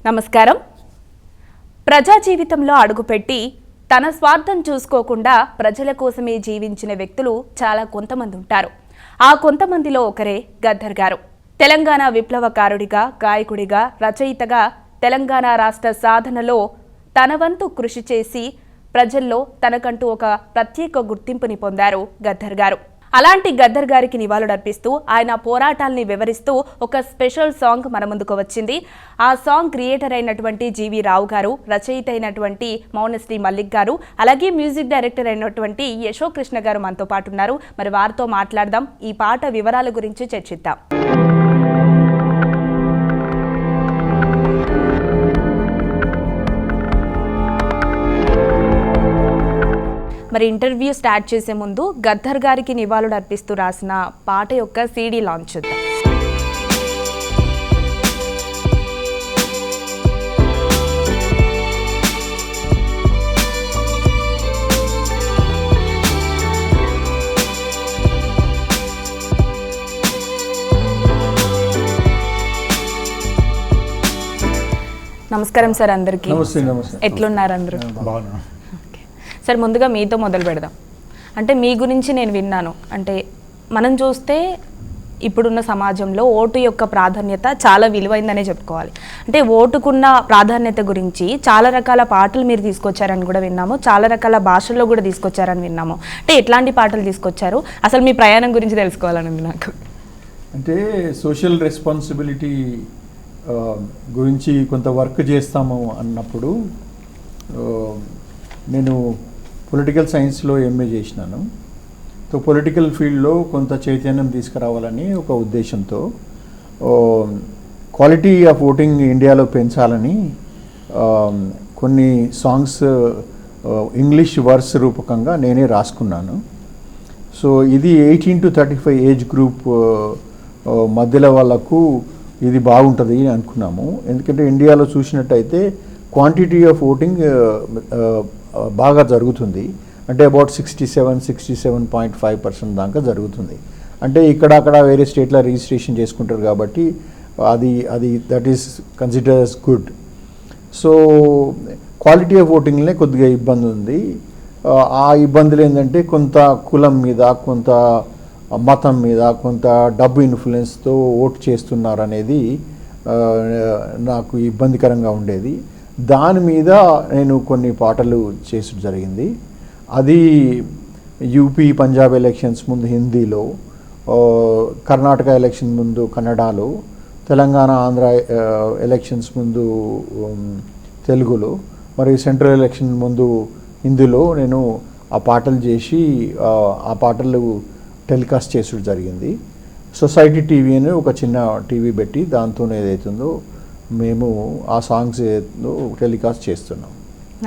నమస్కారం. ప్రజా జీవితంలో అడుగుపెట్టి తన స్వార్థం చూసుకోకుండా ప్రజల కోసమే జీవించిన వ్యక్తులు చాలా కొంతమంది ఉంటారు. ఆ కొంతమందిలో ఒకరే గద్దర్ గారు. తెలంగాణ విప్లవకారుడిగా, గాయకుడిగా, రచయితగా తెలంగాణ రాష్ట్ర సాధనలో తన వంతు కృషి చేసి ప్రజల్లో తనకంటూ ఒక ప్రత్యేక గుర్తింపుని పొందారు గద్దర్ గారు. అలాంటి గద్దర్ గారికి నివాళులర్పిస్తూ ఆయన పోరాటాల్ని వివరిస్తూ ఒక స్పెషల్ సాంగ్ మన ముందుకు వచ్చింది. ఆ సాంగ్ క్రియేటర్ అయినటువంటి జీవి రావు గారు, రచయిత అయినటువంటి మౌనశ్రీ మల్లిక్ గారు, అలాగే మ్యూజిక్ డైరెక్టర్ అయినటువంటి యశోక్ కృష్ణ గారు మనతో పాటు ఉన్నారు. మరి వారితో మాట్లాడదాం, ఈ పాట వివరాల గురించి చర్చిద్దాం. మరి ఇంటర్వ్యూ స్టార్ట్ చేసే ముందు గద్దర్ గారికి నివాళులు అర్పిస్తూ రాసిన పాట యొక్క సీడీ లాంచ్ చేద్దాం. నమస్కారం సార్ అందరికీ. ఎట్లున్నారు అందరూ? సార్ ముందుగా మీతో మొదలు పెడదాం. అంటే మీ గురించి నేను విన్నాను. అంటే మనం చూస్తే ఇప్పుడున్న సమాజంలో ఓటు యొక్క ప్రాధాన్యత చాలా విలువైందనే చెప్పుకోవాలి. అంటే ఓటుకున్న ప్రాధాన్యత గురించి చాలా రకాల పాటలు మీరు తీసుకొచ్చారని కూడా విన్నాము, చాలా రకాల భాషల్లో కూడా తీసుకొచ్చారని విన్నాము. అంటే ఎట్లాంటి పాటలు తీసుకొచ్చారు? అసలు మీ ప్రయాణం గురించి తెలుసుకోవాలని నాకు. అంటే సోషల్ రెస్పాన్సిబిలిటీ గురించి కొంత వర్క్ చేస్తాము అన్నప్పుడు నేను పొలిటికల్ సైన్స్లో ఎంఏ చేసినాను. సో పొలిటికల్ ఫీల్డ్లో కొంత చైతన్యం తీసుకురావాలని ఒక ఉద్దేశంతో క్వాలిటీ ఆఫ్ ఓటింగ్ ఇండియాలో పెంచాలని కొన్ని సాంగ్స్ ఇంగ్లీష్ వర్స్ రూపకంగా నేనే రాసుకున్నాను. సో ఇది 18 to 35 ఏజ్ గ్రూప్ మధ్యలో వాళ్ళకు ఇది బాగుంటుంది అని అనుకున్నాము. ఎందుకంటే ఇండియాలో చూసినట్టయితే క్వాంటిటీ ఆఫ్ ఓటింగ్ బాగా జరుగుతుంది. అంటే అబౌట్ 67.5% దాకా జరుగుతుంది. అంటే ఇక్కడ వేరే స్టేట్లో రిజిస్ట్రేషన్ చేసుకుంటారు కాబట్టి అది that is consider as good. So quality of ఓటింగ్లే కొద్దిగా ఇబ్బంది ఉంది. ఆ ఇబ్బందులు ఏంటంటే కొంత కులం మీద, కొంత మతం మీద, కొంత డబ్బు ఇన్ఫ్లుయెన్స్తో ఓటు చేస్తున్నారు అనేది నాకు ఇబ్బందికరంగా ఉండేది. దాని మీద నేను కొన్ని పాటలు చేసడం జరిగింది. అది యూపీ పంజాబ్ ఎలక్షన్స్ ముందు హిందీలో, కర్ణాటక ఎలక్షన్ ముందు కన్నడలో, తెలంగాణ ఆంధ్ర ఎలక్షన్స్ ముందు తెలుగులో, మరియు సెంట్రల్ ఎలక్షన్ ముందు హిందీలో నేను ఆ పాటలు చేసి ఆ పాటలు టెలికాస్ట్ చేసుడు జరిగింది. సొసైటీ టీవీ అని ఒక చిన్న టీవీ పెట్టి దాంతో ఏదైతుందో మేము ఆ సాంగ్స్ టెలికాస్ట్ చేస్తున్నాం.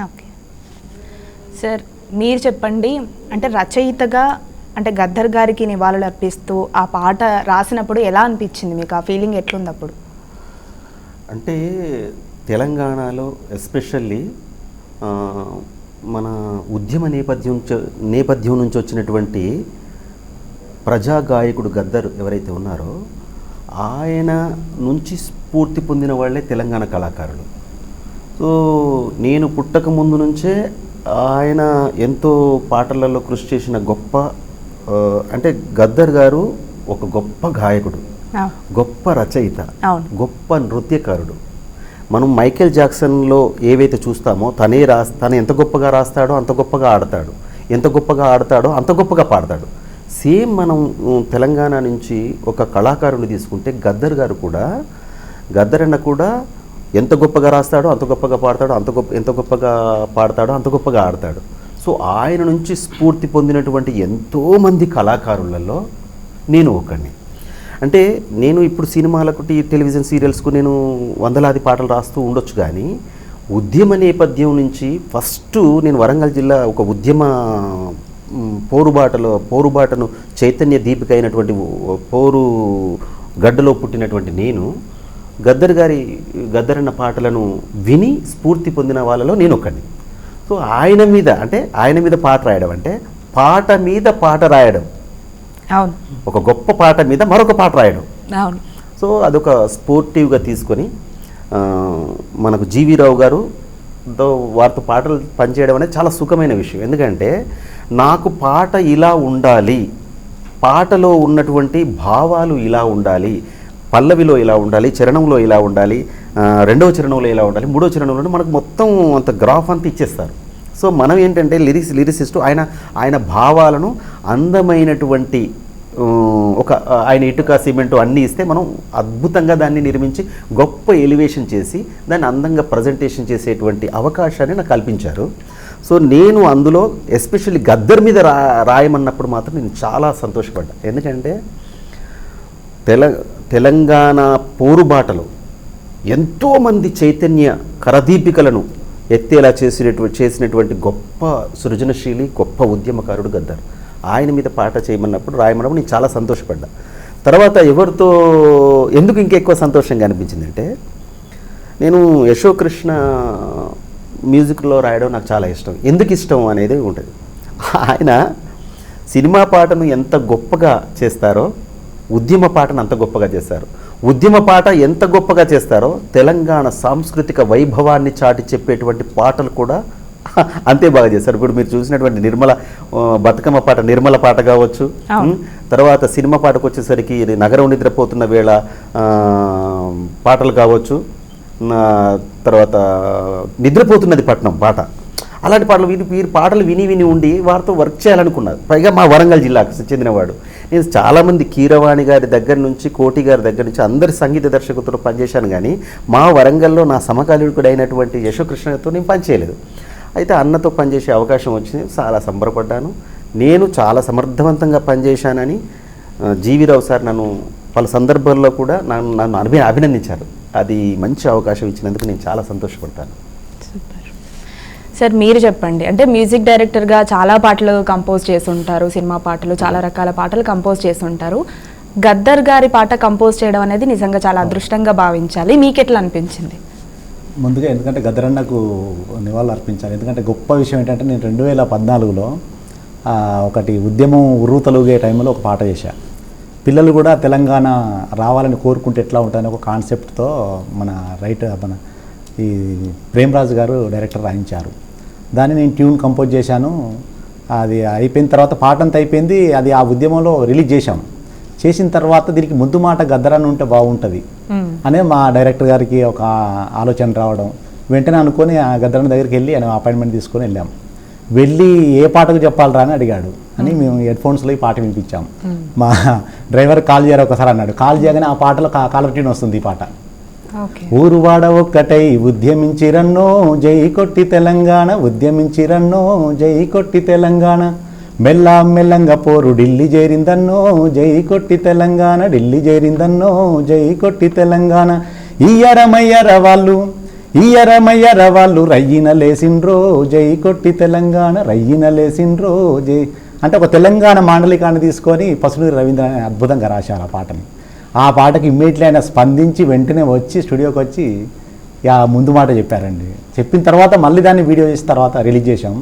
ఓకే సార్, మీరు చెప్పండి. అంటే రచయితగా అంటే గద్దర్ గారికి నివాళులు అర్పిస్తూ ఆ పాట రాసినప్పుడు ఎలా అనిపించింది మీకు? ఆ ఫీలింగ్ ఎట్లుంది అప్పుడు? అంటే తెలంగాణలో ఎస్పెషల్లీ మన ఉద్యమ నేపథ్యం నుంచి వచ్చినటువంటి ప్రజా గాయకుడు గద్దర్ ఎవరైతే ఉన్నారో ఆయన నుంచి స్ఫూర్తి పొందిన వాళ్ళే తెలంగాణ కళాకారులు. సో నేను పుట్టక ముందు నుంచే ఆయన ఎంతో పాటలలో కృషి చేసిన గొప్ప అంటే గద్దర్ గారు ఒక గొప్ప గాయకుడు, గొప్ప రచయిత, గొప్ప నృత్యకారుడు. మనం మైకేల్ జాక్సన్లో ఏవైతే చూస్తామో తను ఎంత గొప్పగా రాస్తాడో అంత గొప్పగా ఆడతాడు, ఎంత గొప్పగా ఆడతాడో అంత గొప్పగా పాడతాడు. సేమ్ మనం తెలంగాణ నుంచి ఒక కళాకారుని తీసుకుంటే గద్దర్ అన్న కూడా ఎంత గొప్పగా రాస్తాడో అంత గొప్పగా పాడతాడో, ఎంత గొప్పగా పాడతాడో అంత గొప్పగా ఆడతాడు. సో ఆయన నుంచి స్ఫూర్తి పొందినటువంటి ఎంతోమంది కళాకారులలో నేను ఒకడిని. అంటే నేను ఇప్పుడు సినిమాలకు, టెలివిజన్ సీరియల్స్కు నేను వందలాది పాటలు రాస్తూ ఉండొచ్చు, కానీ ఉద్యమ నేపథ్యం నుంచి ఫస్ట్ నేను వరంగల్ జిల్లా ఒక ఉద్యమ పోరుబాటను చైతన్య దీపిక అయినటువంటి పోరు గడ్డలో పుట్టినటువంటి నేను గద్దర్ అన్న పాటలను విని స్ఫూర్తి పొందిన వాళ్ళలో నేను ఒకడిని. సో ఆయన మీద పాట రాయడం అంటే పాట మీద పాట రాయడం, ఒక గొప్ప పాట మీద మరొక పాట రాయడం. సో అదొక స్పోర్టివ్గా తీసుకొని మనకు జీవి రావు గారు వారితో పాటలు పనిచేయడం అనేది చాలా సుఖమైన విషయం. ఎందుకంటే నాకు పాట ఇలా ఉండాలి, పాటలో ఉన్నటువంటి భావాలు ఇలా ఉండాలి, పల్లవిలో ఇలా ఉండాలి, చరణంలో ఇలా ఉండాలి, రెండవ చరణంలో ఇలా ఉండాలి, మూడో చరణంలో మనకు మొత్తం అంత గ్రాఫ్ అంతా ఇచ్చేస్తారు. సో మనం ఏంటంటే లిరిసిస్ట్ ఆయన భావాలను అందమైనటువంటి ఆయన ఇటుక సిమెంటు అన్నీ ఇస్తే మనం అద్భుతంగా దాన్ని నిర్మించి గొప్ప ఎలివేషన్ చేసి దాన్ని అందంగా ప్రజెంటేషన్ చేసేటువంటి అవకాశాన్ని నాకు కల్పించారు. సో నేను అందులో ఎస్పెషల్లీ గద్దర్ మీద రాయమన్నప్పుడు మాత్రం నేను చాలా సంతోషపడ్డా. ఎందుకంటే తెలంగాణ పోరుబాటలో ఎంతోమంది చైతన్య కరదీపికలను ఎత్తేలా చేసినటువంటి గొప్ప సృజనశీలి, గొప్ప ఉద్యమకారుడు గద్దర్. ఆయన మీద పాట రాయమన్నప్పుడు నేను చాలా సంతోషపడ్డా. తర్వాత ఎవరితో ఎందుకు ఇంకెక్కువ సంతోషంగా అనిపించిందంటే, నేను యశోకృష్ణ మ్యూజిక్లో రాయడం నాకు చాలా ఇష్టం. ఎందుకు ఇష్టం అనేది ఉంటుంది. ఆయన సినిమా పాటను ఎంత గొప్పగా చేస్తారో ఉద్యమ పాటను అంత గొప్పగా చేస్తారు. ఉద్యమ పాట ఎంత గొప్పగా చేస్తారో తెలంగాణ సాంస్కృతిక వైభవాన్ని చాటి చెప్పేటువంటి పాటలు కూడా అంతే బాగా చేస్తారు. ఇప్పుడు మీరు చూసినటువంటి బతుకమ్మ పాట నిర్మల పాట కావచ్చు, తర్వాత సినిమా పాటకు వచ్చేసరికి నగరం నిద్రపోతున్న వేళ పాటలు కావచ్చు, తర్వాత నిద్రపోతున్నది పట్నం పాట, అలాంటి పాటలు వీరి పాటలు విని ఉండి వారితో వర్క్ చేయాలనుకున్నారు. పైగా మా వరంగల్ జిల్లాకు చెందినవాడు. నేను చాలామంది కీరవాణి గారి దగ్గర నుంచి కోటి గారి దగ్గర నుంచి అందరి సంగీత దర్శకులతో పనిచేశాను, కానీ మా వరంగల్లో నా సమకాలీకుడు అయినటువంటి యశోకృష్ణతో నేను పనిచేయలేదు. అయితే అన్నతో పనిచేసే అవకాశం వచ్చింది, చాలా సంబరపడ్డాను. నేను చాలా సమర్థవంతంగా పనిచేశానని జీవీరావు సార్ నన్ను పలు సందర్భాల్లో కూడా నన్ను అభినందించారు. అది మంచి అవకాశం ఇచ్చినందుకు నేను చాలా సంతోషపడతాను. సార్ మీరు చెప్పండి, అంటే మ్యూజిక్ డైరెక్టర్గా చాలా పాటలు కంపోజ్ చేసి ఉంటారు, సినిమా పాటలు, చాలా రకాల పాటలు కంపోజ్ చేసి ఉంటారు. గద్దర్ గారి పాట కంపోజ్ చేయడం అనేది నిజంగా చాలా అదృష్టంగా భావించాలి. మీకు ఎట్లా అనిపించింది? ముందుగా ఎందుకంటే గద్దర్ అన్నకు నివాళులు అర్పించాలి. ఎందుకంటే గొప్ప విషయం ఏంటంటే నేను 2014లో ఒకటి ఉద్యమం ఉర్రూతలుగే టైంలో ఒక పాట చేశా. పిల్లలు కూడా తెలంగాణ రావాలని కోరుకుంటే ఎట్లా ఉంటుందని ఒక కాన్సెప్ట్తో మన ఈ ప్రేమరాజు గారు డైరెక్టర్ రాయించారు. దాన్ని నేను ట్యూన్ కంపోజ్ చేశాను. అది అయిపోయిన తర్వాత పాట అంతా అయిపోయింది. అది ఆ ఉద్యమంలో రిలీజ్ చేశాం. చేసిన తర్వాత దీనికి ముందు మాట గద్దరని ఉంటే బాగుంటుంది అనే మా డైరెక్టర్ గారికి ఒక ఆలోచన రావడం, వెంటనే అనుకొని ఆ గద్దరన్న దగ్గరికి వెళ్ళి ఆయన అపాయింట్మెంట్ తీసుకొని వెళ్ళాం. వెళ్ళి ఏ పాటకు చెప్పాలరా అని అడిగాడు అని మేము హెడ్ఫోన్స్లో ఈ పాట వినిపించాం. మా డ్రైవర్ కాల్ చేయరా ఒకసారి అన్నాడు. కాల్ చేయగానే ఆ పాటలో కాలర్ ట్యూన్ వస్తుంది. ఈ పాట ఊరువాడ ఒక్కటై ఉద్యమించిరన్నో జై కొట్టి తెలంగాణ, ఉద్యమించిరన్నో జై కొట్టి తెలంగాణ, మెల్లంగా పోరు ఢిల్లీ చేరిందన్నో జై కొట్టి తెలంగాణ, ఢిల్లీ చేరిందన్నో జై కొట్టి తెలంగాణ, ఇయ్యరమయ్యర వాళ్ళు రయ్యిన లేసిండ్రో జై కొట్టి తెలంగాణ, రయ్యిన లేసిండ్రో జై అంటే ఒక తెలంగాణ మాండలికాన్ని తీసుకొని పసునూరి రవీంద్ర అద్భుతంగా రాశారు ఆ పాటని. ఆ పాటకి ఇమ్మీడియట్లీ ఆయన స్పందించి వెంటనే వచ్చి స్టూడియోకి వచ్చి ముందు మాట చెప్పారండి. చెప్పిన తర్వాత మళ్ళీ దాన్ని వీడియో చేసిన తర్వాత రిలీజ్ చేశాం.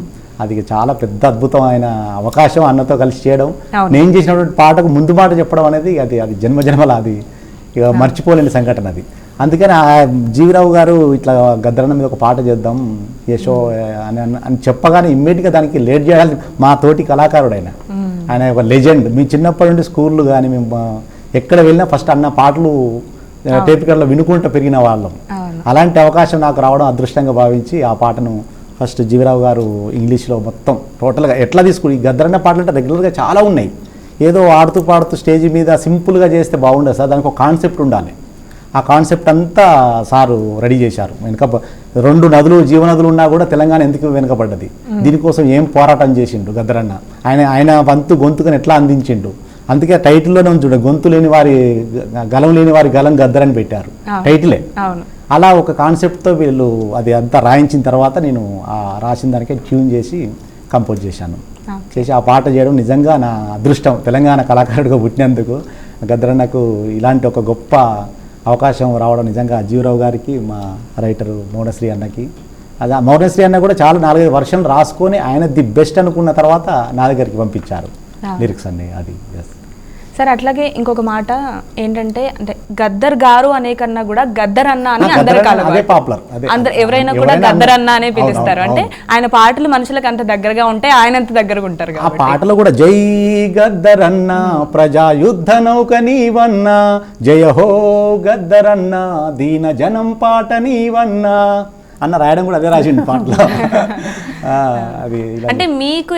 అది చాలా పెద్ద అద్భుతమైన అవకాశం అన్నతో కలిసి చేయడం. నేను చేసినటువంటి పాటకు ముందు మాట చెప్పడం అనేది అది జన్మజన్మల అది ఇక మర్చిపోలేని సంఘటన అది. అందుకని ఆ జీవీరావు గారు ఇట్లా గద్దరన్న మీద ఒక పాట చేద్దాం యశో అని చెప్పగానే ఇమ్మీడియట్గా దానికి లేట్ చేయాలి. మా తోటి కళాకారుడు ఆయన ఒక లెజెండ్. మీ చిన్నప్పటి నుండి స్కూళ్ళు కానీ మేము ఎక్కడ వెళ్ళినా ఫస్ట్ అన్న పాటలు టేప్ రికార్డులో వినుకుంటూ పెరిగిన వాళ్ళం. అలాంటి అవకాశం నాకు రావడం అదృష్టంగా భావించి ఆ పాటను ఫస్ట్ జీవీరావు గారు ఇంగ్లీష్లో మొత్తం టోటల్గా ఎట్లా తీసుకుని గద్దరన్న పాటలు అంటే రెగ్యులర్గా చాలా ఉన్నాయి. ఏదో ఆడుతూ పాడుతూ స్టేజ్ మీద సింపుల్గా చేస్తే బాగుండదు సార్, దానికి ఒక కాన్సెప్ట్ ఉండాలి. ఆ కాన్సెప్ట్ అంతా సారు రెడీ చేశారు. వెనుక 2 నదులు జీవనదులు ఉన్నా కూడా తెలంగాణ ఎందుకు వెనుకబడ్డది, దీనికోసం ఏం పోరాటం చేసిండు గద్దరన్న, ఆయన వంతు గొంతుకని ఎట్లా అందించిండు. అందుకే టైటిల్లోనే ఉంచుండే గొంతు లేని వారి గలం లేని వారి గలం గద్దరని పెట్టారు టైటిలే. అలా ఒక కాన్సెప్ట్తో వీళ్ళు అది అంతా రాయించిన తర్వాత నేను ఆ రాసిన దానికే ట్యూన్ చేసి కంపోజ్ చేశాను. చేసి ఆ పాట చేయడం నిజంగా నా అదృష్టం. తెలంగాణ కళాకారుడిగా పుట్టినందుకు గద్దరన్నకు ఇలాంటి ఒక గొప్ప అవకాశం రావడం నిజంగా జీవీరావు గారికి, మా రైటరు మౌనశ్రీ అన్నకి. అది మౌనశ్రీ అన్న కూడా చాలా 4-5 వర్షన్లు రాసుకొని ఆయన ది బెస్ట్ అనుకున్న తర్వాత నా దగ్గరికి పంపించారు లిరిక్స్ అన్నీ. అది సార్ అట్లాగే ఇంకొక మాట ఏంటంటే, అంటే గద్దర్ గారు అనే కన్నా కూడా గద్దర్ అన్న అని అందరి కాలం అదే పాపులర్, అందరు ఎవరైనా కూడా గద్దర్ అన్న అనే పిలుస్తారు. అంటే ఆయన పాటలు మనుషులకు అంత దగ్గరగా ఉంటాయి, ఆయన అంత దగ్గరగా ఉంటారు ఆ కాబట్టి. పాటలో కూడా జై గద్దరన్న ప్రజా యుద్ధ నౌక నీవన్నా, జయ హో గద్దరన్న దీన జనం పాట నీవన్నా అన్న రాయడం కూడా అదే రాసిండు పాటలో. అది ఇలా. అంటే మీకు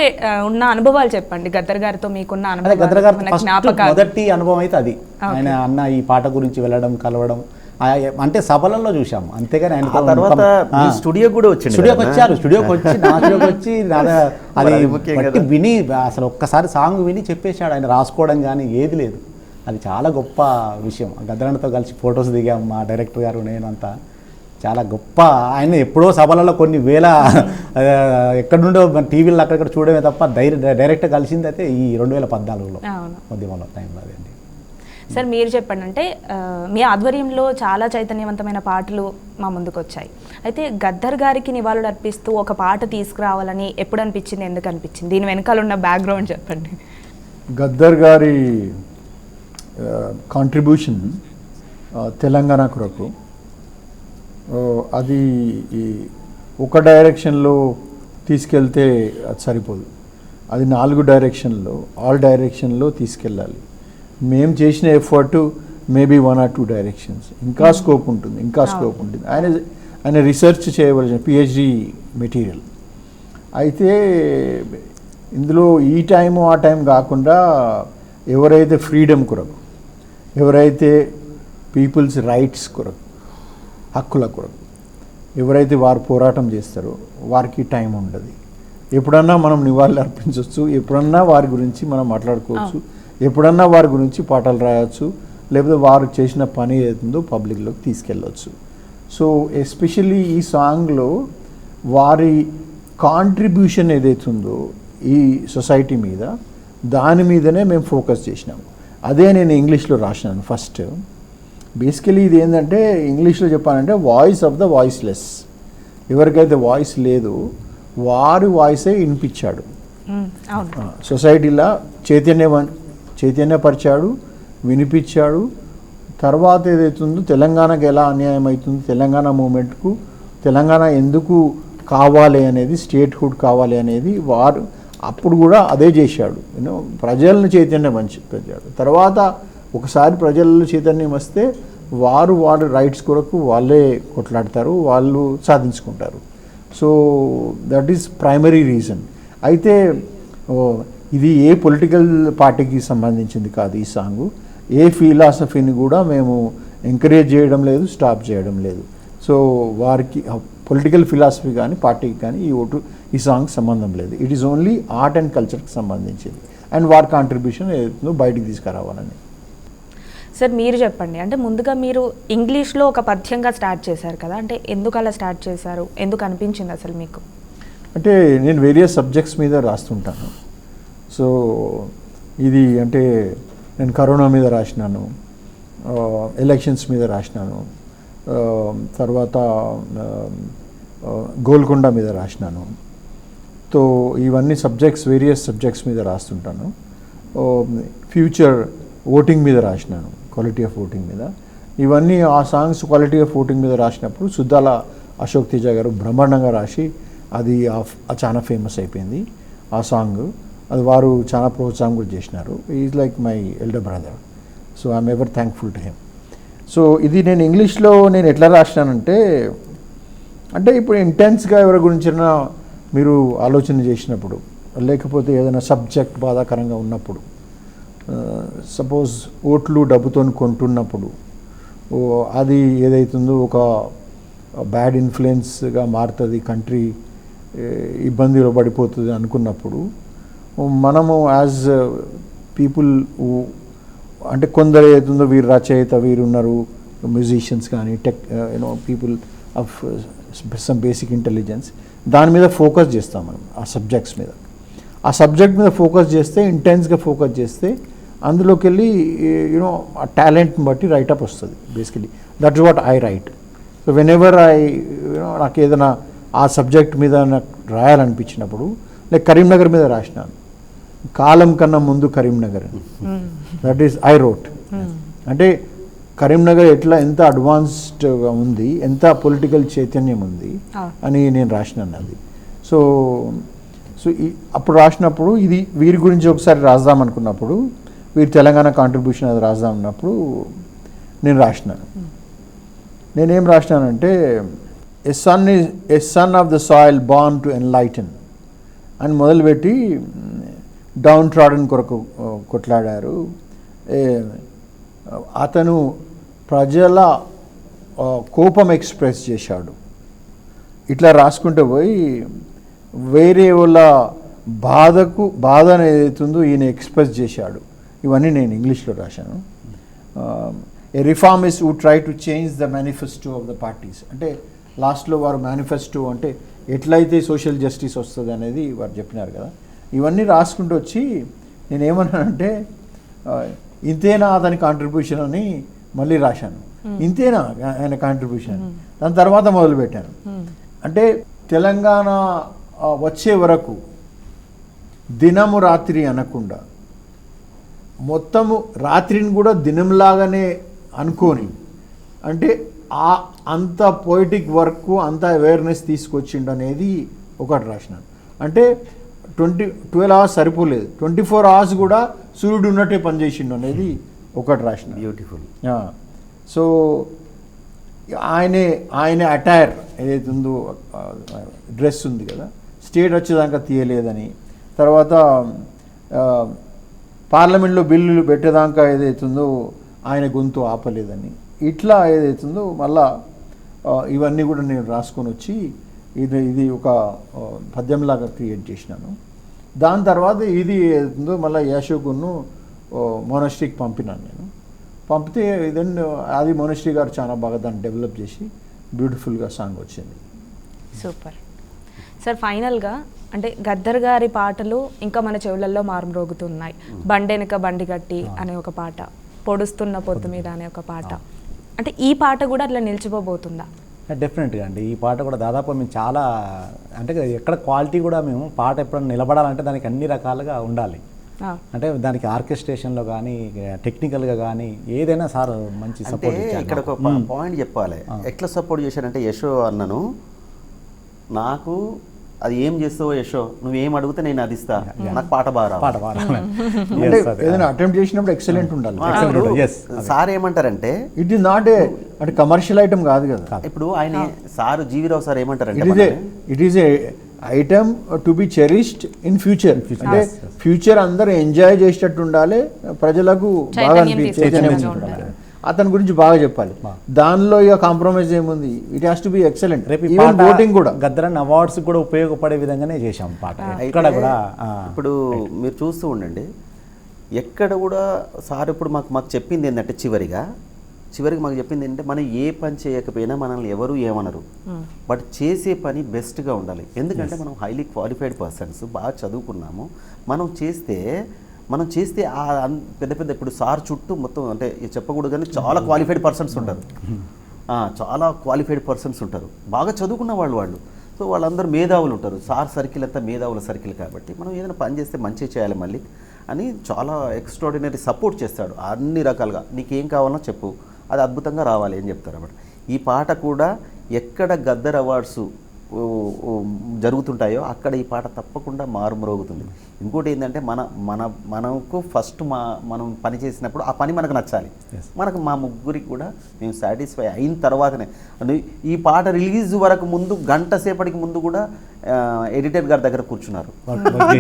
ఉన్న అనుభవాలు చెప్పండి, గద్దర్ గారితో మీకున్న అదే గద్దర్ గారి అనుభవాలు, ఫస్ట్ జ్ఞాపకాలు. మొదటి అనుభవం అయితే అది. ఆయన అన్న ఈ పాట గురించి వెళ్ళడం కలవడం అంటే సభలలో చూసాం, అంతేగాని ఆయన ఆ తర్వాత మీ స్టూడియో కూడా వచ్చింది స్టూడియోకి కదా? వచ్చారు, స్టూడియోకి వచ్చి నా స్టూడియోకి వచ్చి అది అది ముఖ్యం బట్టి కదా. విని అసలు ఒక్కసారి సాంగ్ విని చెప్పేశాడు. ఆయన రాసుకోవడం కానీ ఏది లేదు. అది చాలా గొప్ప విషయం. గద్దరన్నతో కలిసి ఫొటోస్ దిగాం మా డైరెక్టర్ గారు నేను అంతా. చాలా గొప్ప. ఆయన ఎప్పుడో సభలలో కొన్ని వేల ఎక్కడి నుండో టీవీలో అక్కడక్కడ చూడమే తప్ప డైరెక్ట్ కలిసింది అయితే ఈ 2014లో అవును. ఉద్యమంలో టైంలో. అదండి. సార్ మీరు చెప్పండి, అంటే మీ ఆధ్వర్యంలో చాలా చైతన్యవంతమైన పాటలు మా ముందుకు వచ్చాయి. అయితే గద్దర్ గారికి నివాళులు అర్పిస్తూ ఒక పాట తీసుకురావాలని ఎప్పుడు అనిపించింది, ఎందుకు అనిపించింది, దీని వెనకాల ఉన్న బ్యాక్గ్రౌండ్ చెప్పండి. గద్దర్ గారి కాంట్రిబ్యూషన్ తెలంగాణ కొరకు అది ఒక డైరెక్షన్లో తీసుకెళ్తే అది సరిపోదు. అది 4 డైరెక్షన్లో, ఆల్ డైరెక్షన్లో తీసుకెళ్ళాలి. మేము చేసిన ఎఫర్ట్ మేబీ 1 or 2 డైరెక్షన్స్. ఇంకా స్కోప్ ఉంటుంది, ఇంకా స్కోప్ ఉంటుంది. ఆయన రీసెర్చ్ చేయవలసిన PhD మెటీరియల్. అయితే ఇందులో ఈ టైము ఆ టైం కాకుండా ఎవరైతే ఫ్రీడమ్ కొరకు, ఎవరైతే పీపుల్స్ రైట్స్ కొరకు, హక్కుల కొరకు ఎవరైతే వారు పోరాటం చేస్తారో వారికి టైం ఉండదు. ఎప్పుడన్నా మనం నివాళులు అర్పించవచ్చు, ఎప్పుడన్నా వారి గురించి మనం మాట్లాడుకోవచ్చు, ఎప్పుడన్నా వారి గురించి పాటలు రాయవచ్చు, లేకపోతే వారు చేసిన పని ఏదో పబ్లిక్లోకి తీసుకెళ్ళవచ్చు. సో ఎస్పెషల్లీ ఈ సాంగ్లో వారి కాంట్రిబ్యూషన్ ఏదైతుందో ఈ సొసైటీ మీద, దాని మీదనే మేము ఫోకస్ చేసినాము. అదే నేను ఇంగ్లీష్లో రాసినాను ఫస్ట్. బేసికలీ ఇది ఏంటంటే, ఇంగ్లీష్లో చెప్పాలంటే వాయిస్ ఆఫ్ ద వాయిస్లెస్. ఎవరికైతే వాయిస్ లేదో వారి వాయిసే వినిపించాడు. సొసైటీలో చైతన్యపరిచాడు, వినిపించాడు. తర్వాత ఏదైతుందో తెలంగాణకు ఎలా అన్యాయం అవుతుంది, తెలంగాణ మూమెంట్కు తెలంగాణ ఎందుకు కావాలి అనేది, స్టేట్హుడ్ కావాలి అనేది వారు అప్పుడు కూడా అదే చేశాడు. ప్రజలను చైతన్యపరిచాడు. తర్వాత ఒకసారి ప్రజల్లో చైతన్యం వస్తే వారు వారి రైట్స్ కొరకు వాళ్ళే కొట్లాడతారు, వాళ్ళు సాధించుకుంటారు. So that is primary reason. అయితే ఇది ఏ పొలిటికల్ పార్టీకి సంబంధించింది కాదు ఈ సాంగు. ఏ ఫిలాసఫీని కూడా మేము ఎంకరేజ్ చేయడం లేదు, స్టాప్ చేయడం లేదు. సో వారికి పొలిటికల్ ఫిలాసఫీ కానీ పార్టీకి కానీ ఈ సాంగ్ సంబంధం లేదు. It is only art and కల్చర్కి సంబంధించింది. అండ్ వారి కాంట్రిబ్యూషన్ ఏదైతుందో బయటికి తీసుకురావాలని. సార్ మీరు చెప్పండి, అంటే ముందుగా మీరు ఇంగ్లీష్లో ఒక పద్యంగా స్టార్ట్ చేశారు కదా, అంటే ఎందుకు అలా స్టార్ట్ చేశారు, ఎందుకు అనిపించింది అసలు మీకు? అంటే నేను వేరియస్ సబ్జెక్ట్స్ మీద రాస్తుంటాను. సో ఇది అంటే నేను కరోనా మీద రాసినాను, ఎలక్షన్స్ మీద రాసినాను, తర్వాత గోల్కొండ మీద రాసినాను. సో ఇవన్నీ సబ్జెక్ట్స్, వేరియస్ సబ్జెక్ట్స్ మీద రాస్తుంటాను. ఫ్యూచర్ ఓటింగ్ మీద రాసినాను, క్వాలిటీ ఆఫ్ ఓటింగ్ మీద. ఇవన్నీ ఆ సాంగ్స్ క్వాలిటీ ఆఫ్ ఓటింగ్ మీద రాసినప్పుడు సుద్దాల అశోక్ తేజ గారు బ్రహ్మాండంగా రాసి అది చాలా ఫేమస్ అయిపోయింది ఆ సాంగ్. అది వారు చాలా ప్రోత్సాహం కూడా చేసినారు. Is like my elder brother. So I'm ever thankful to him. So ఇది నేను ఇంగ్లీష్లో నేను ఎట్లా రాసినానంటే, అంటే ఇప్పుడు ఇంటెన్స్గా ఎవరి గురించిన మీరు ఆలోచన చేసినప్పుడు, లేకపోతే ఏదైనా సబ్జెక్ట్ బాధాకరంగా ఉన్నప్పుడు, సపోజ్ ఓట్లు డబ్బుతో కొంటున్నప్పుడు, అది ఏదైతుందో ఒక బ్యాడ్ ఇన్ఫ్లుయెన్స్గా మారుతుంది, కంట్రీ ఇబ్బందిలో పడిపోతుంది అనుకున్నప్పుడు, మనము యాజ్ పీపుల్ అంటే కొందరు ఏదైతుందో వీరు రచయిత వీరు ఉన్నారు, మ్యూజిషియన్స్ కానీ people of some basic intelligence, దాని మీద ఫోకస్ చేస్తాం మనం. ఆ సబ్జెక్ట్స్ మీద, ఆ సబ్జెక్ట్ మీద ఫోకస్ చేస్తే, ఇంటెన్స్గా ఫోకస్ చేస్తే అందులోకి వెళ్ళి ఆ టాలెంట్ని బట్టి రైటప్ వస్తుంది. Basically that is what I right. So when ever నాకు ఏదైనా ఆ సబ్జెక్ట్ మీద నాకు రాయాలనిపించినప్పుడు, లైక్ కరీంనగర్ మీద రాసినాను. కాలం కన్నా ముందు Karimnagar, that is I wrote. అంటే కరీంనగర్ ఎంత అడ్వాన్స్డ్గా ఉంది, ఎంత పొలిటికల్ చైతన్యం ఉంది అని నేను రాసినాను అది. సో సో అప్పుడు రాసినప్పుడు ఇది వీరి గురించి ఒకసారి రాద్దాం అనుకున్నప్పుడు, వీరి తెలంగాణ కాంట్రిబ్యూషన్ అది రాద్దాం అన్నప్పుడు నేను రాసినాను. నేనేం రాసినానంటే a son of the soil born to enlighten అని మొదలుపెట్టి డౌన్ ట్రాడన్ కొరకు కొట్లాడారు. అతను ప్రజల కోపం ఎక్స్ప్రెస్ చేశాడు. ఇట్లా రాసుకుంటూ పోయి వేరే వాళ్ళ బాధను ఏదైతుందో ఈయన ఎక్స్ప్రెస్ చేశాడు. ఇవన్నీ నేను ఇంగ్లీష్లో రాశాను. A reformist would try to change the manifesto of the parties. అంటే లాస్ట్లో వారు మేనిఫెస్టో అంటే ఎట్లయితే సోషల్ జస్టిస్ వస్తుంది అనేది వారు చెప్పినారు కదా. ఇవన్నీ రాసుకుంటూ వచ్చి నేనేమన్నానంటే ఇంతేనా అతని కాంట్రిబ్యూషన్ అని మళ్ళీ రాశాను. ఇంతేనా ఆయన కాంట్రిబ్యూషన్ అని దాని తర్వాత మొదలుపెట్టాను. అంటే తెలంగాణ వచ్చే వరకు దినము రాత్రి అనకుండా మొత్తము రాత్రిని కూడా దినంలాగానే అనుకోని, అంటే అంత పోయిటిక్ వర్క్, అంత అవేర్నెస్ తీసుకొచ్చిండు అనేది ఒకటి రాసినాను. అంటే 12 అవర్స్ సరిపోలేదు, 24 అవర్స్ కూడా సూర్యుడు ఉన్నట్టే పనిచేసిండు అనేది ఒకటి రాసిన. బ్యూటిఫుల్. సో ఆయన అటైర్ ఏదైతే ఉందో డ్రెస్ ఉంది కదా, స్టేట్ వచ్చేదాకా తీయలేదని, తర్వాత పార్లమెంట్లో బిల్లులు పెట్టేదాకా ఏదైతుందో ఆయన గొంతు ఆపలేదని, ఇట్లా ఏదైతుందో మళ్ళా ఇవన్నీ కూడా నేను రాసుకొని వచ్చి ఇది ఒక పద్యంలాగా క్రియేట్ చేసినాను. దాని తర్వాత ఇది ఏదైతుందో మళ్ళీ యశోకును మోనస్ట్రీకి పంపినాను నేను. పంపితే ఇదండి అది మోనస్ట్రీ గారు చాలా బాగా దాన్ని డెవలప్ చేసి బ్యూటిఫుల్గా సాంగ్ వచ్చింది. Super sir. ఫైనల్గా అంటే గద్దర్ గారి పాటలు ఇంకా మన చెవులలో మారుమ్రోగుతున్నాయి. బండెనక బండి గట్టి అనే ఒక పాట, పొడుస్తున్న పొత్తు మీద అనే ఒక పాట, అంటే ఈ పాట కూడా అట్లా నిలిచిపోబోతుందా? డెఫినెట్గా అండి. ఈ పాట కూడా దాదాపు మేము చాలా అంటే ఎక్కడ క్వాలిటీ కూడా మేము పాట ఎప్పుడైనా నిలబడాలంటే దానికి అన్ని రకాలుగా ఉండాలి. అంటే దానికి ఆర్కెస్ట్రేషన్లో కానీ టెక్నికల్గా కానీ ఏదైనా సార్ మంచి సపోర్ట్ ఇచ్చారు. ఇక్కడ ఒక పాయింట్ చెప్పాలి. ఎట్లా సపోర్ట్ చేశారంటే యశో అన్నను, నాకు అది ఏం చేస్తావో యశో, నువ్వేం అడిగితే నేను అది ఇస్తా, నాకు పాట బాగా ఏదైనా అటెంప్ట్ చేసినప్పుడు ఎక్సలెంట్ ఉండాలి. సార్ ఏమంటారంటే ఇట్ ఈస్ నాట్ ఏ అంటే కమర్షియల్ ఐటమ్ కాదు కదా. ఇప్పుడు ఆయన సార్ జీవిరావు సార్ ఏమంటారంటే it is a item to be cherished in future. అంటే ఫ్యూచర్ అందరూ ఎంజాయ్ చేసేటట్టు ఉండాలి, ప్రజలకు బాగా చైతన్యం అతని గురించి బాగా చెప్పాలి. దానిలో ఇక కాంప్రమైజ్ ఏముంది, it has to be excellent. Even voting కూడా గద్దరన్ అవార్డ్స్ కూడా ఉపయోగపడే విధంగానే చేశాం పాట. ఇక్కడ కూడా ఇప్పుడు మీరు చూస్తూ ఉండండి, ఎక్కడ కూడా సార్ ఇప్పుడు మాకు చెప్పింది ఏంటంటే చివరికి మాకు చెప్పింది ఏంటంటే మనం ఏ పని చేయకపోయినా మనల్ని ఎవరు ఏమనరు, బట్ చేసే పని బెస్ట్గా ఉండాలి. ఎందుకంటే మనం హైలీ క్వాలిఫైడ్ పర్సన్స్, బాగా చదువుకున్నాము. మనం చేస్తే పెద్ద ఇప్పుడు సార్ చుట్టూ మొత్తం అంటే చెప్పకూడదు కానీ చాలా క్వాలిఫైడ్ పర్సన్స్ ఉంటారు, బాగా చదువుకున్న వాళ్ళు. సో వాళ్ళందరూ మేధావులు ఉంటారు. సార్ సర్కిల్ అంతా మేధావుల సర్కిల్ కాబట్టి మనం ఏదైనా పని చేస్తే మంచిగా చేయాలి మళ్ళీ అని చాలా ఎక్స్ట్రాడినరీ సపోర్ట్ చేస్తాడు అన్ని రకాలుగా. నీకేం కావాలో చెప్పు, అది అద్భుతంగా రావాలి అని చెప్తారు అన్నమాట. ఈ పాట కూడా ఎక్కడ గద్దర్ అవార్డ్స్ జరుగుతుంటాయో అక్కడ ఈ పాట తప్పకుండా మారుమ్రోగుతుంది. ఇంకోటి ఏంటంటే మనకు ఫస్ట్ మనం పని చేసినప్పుడు ఆ పని మనకు నచ్చాలి. మా ముగ్గురికి కూడా మేము సాటిస్ఫై అయిన తర్వాతనే ఈ పాట రిలీజ్ వరకు ముందు గంట సేపటికి ముందు కూడా ఎడిటర్ గారి దగ్గర కూర్చున్నారు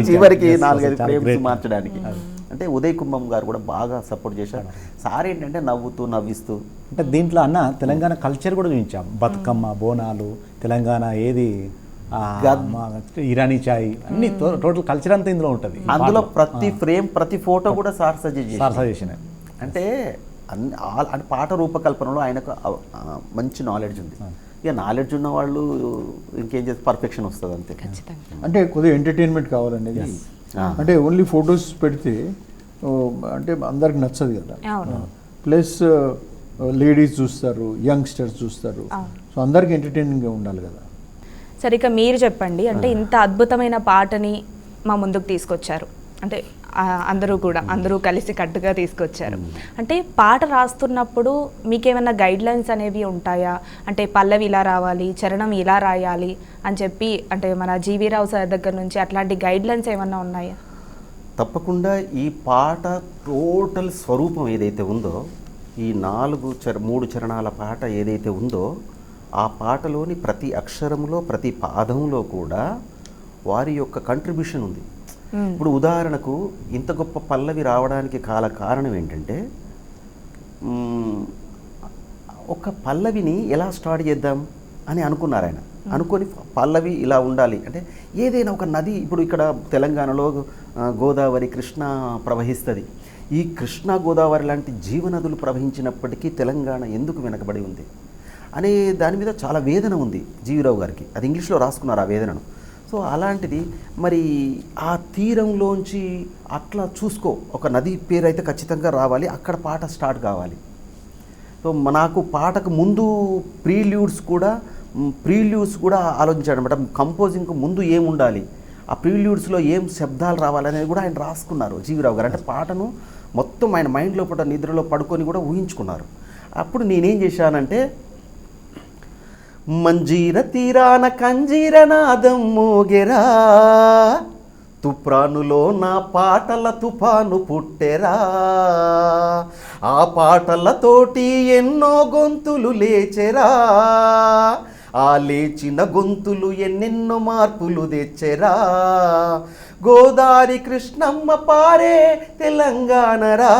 చివరికి 4-5 ఫ్రేమ్స్ మార్చడానికి. అంటే ఉదయ్ కుంభం గారు కూడా బాగా సపోర్ట్ చేశారు. సార్ ఏంటంటే నవ్విస్తూ అంటే దీంట్లో అన్న తెలంగాణ కల్చర్ కూడా చూపించాం. బతుకమ్మ, బోనాలు, తెలంగాణ ఏది, ఇరానీ చాయ్, అన్ని టోటల్ కల్చర్ అంతా ఇందులో ఉంటుంది. అందులో ప్రతి ఫ్రేమ్ ప్రతి ఫోటో కూడా సార్ సజెషన్. అంటే పాట రూపకల్పనలో ఆయనకు మంచి నాలెడ్జ్ ఉంది. ఇక నాలెడ్జ్ ఉన్న వాళ్ళు ఇంకేం చేస్తే పర్ఫెక్షన్ వస్తుంది అంతే. అంటే కొద్దిగా ఎంటర్టైన్మెంట్ కావాలనేది. అంటే ఓన్లీ ఫొటోస్ పెడితే అంటే అందరికి నచ్చదు కదా. ప్లస్ లేడీస్ చూస్తారు, యంగ్స్టర్స్ చూస్తారు, సో అందరికి ఎంటర్టైనింగ్గా ఉండాలి కదా. సరే, ఇక మీరు చెప్పండి. అంటే ఇంత అద్భుతమైన పాటని మా ముందుకు తీసుకొచ్చారు, అంటే అందరూ కలిసి కట్టుగా తీసుకొచ్చారు. అంటే పాట రాస్తున్నప్పుడు మీకేమైనా గైడ్ లైన్స్ అనేవి ఉంటాయా? అంటే పల్లవి ఇలా రావాలి, చరణం ఇలా రాయాలి అని చెప్పి, అంటే మన జీవీ రావు సార్ దగ్గర నుంచి అట్లాంటి గైడ్ లైన్స్ ఏమన్నా ఉన్నాయా? తప్పకుండా ఈ పాట టోటల్ స్వరూపం ఏదైతే ఉందో, ఈ 3 చరణాల పాట ఏదైతే ఉందో, ఆ పాటలోని ప్రతి అక్షరంలో ప్రతి పాదంలో కూడా వారి యొక్క కంట్రిబ్యూషన్ ఉంది. ఇప్పుడు ఉదాహరణకు ఇంత గొప్ప పల్లవి రావడానికి కారణం ఏంటంటే, ఒక పల్లవిని ఎలా స్టార్ట్ చేద్దాం అని అనుకున్నారు ఆయన. అనుకొని పల్లవి ఇలా ఉండాలి అంటే, ఏదైనా ఒక నది, ఇప్పుడు ఇక్కడ తెలంగాణలో గోదావరి, కృష్ణ ప్రవహిస్తుంది. ఈ కృష్ణా గోదావరి లాంటి జీవనదులు ప్రవహించినప్పటికీ తెలంగాణ ఎందుకు వెనకబడి ఉంది అనే దాని మీద చాలా వేదన ఉంది జీవీరావు గారికి. అది ఇంగ్లీష్లో రాసుకున్నారు ఆ వేదనను. సో అలాంటిది మరి ఆ తీరంలోంచి అట్లా చూసుకో, ఒక నది పేరు అయితే ఖచ్చితంగా రావాలి, అక్కడ పాట స్టార్ట్ కావాలి. సో నాకు పాటకు ముందు ప్రీల్యూడ్స్ కూడా ఆలోచించాడు అనమాట. కంపోజింగ్కు ముందు ఏముండాలి, ఆ ప్రీల్యూడ్స్లో ఏం శబ్దాలు రావాలనేది కూడా ఆయన రాసుకున్నారు జీవీరావు గారు. అంటే పాటను మొత్తం ఆయన మైండ్ లోపల నిద్రలో పడుకొని కూడా ఊహించుకున్నారు. అప్పుడు నేనేం చేశానంటే, మంజీర తీరాన కంజీర నాదం మోగెరా, తుప్రానులో నా పాటల తుఫాను పుట్టెరా, ఆ పాటలతోటి ఎన్నో గొంతులు లేచెరా, ఆ లేచిన గొంతులు ఎన్నెన్నో మార్పులు తెచ్చెరా, గోదావరి కృష్ణమ్మ పారే తెలంగాణరా,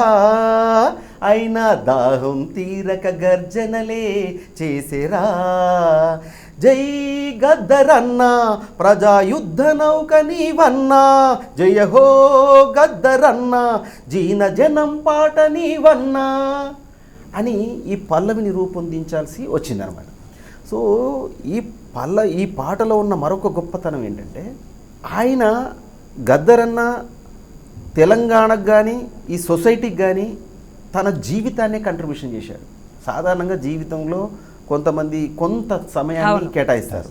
అయినా దాహం తీరక గర్జనలే చేసేరా, జై గద్దరన్న ప్రజాయుద్ధ నౌక నీవన్నా, జయ హో గద్దరన్న జీన జనం పాట నీవన్నా అని ఈ పల్లవిని రూపొందించాల్సి వచ్చిందనమాట. సో ఈ పాటలో ఉన్న మరొక గొప్పతనం ఏంటంటే, ఆయన గద్దరన్న తెలంగాణకు కానీ ఈ సొసైటీకి కానీ తన జీవితాన్నే కంట్రిబ్యూషన్ చేశాడు. సాధారణంగా జీవితంలో కొంతమంది కొంత సమయాన్ని కేటాయిస్తారు,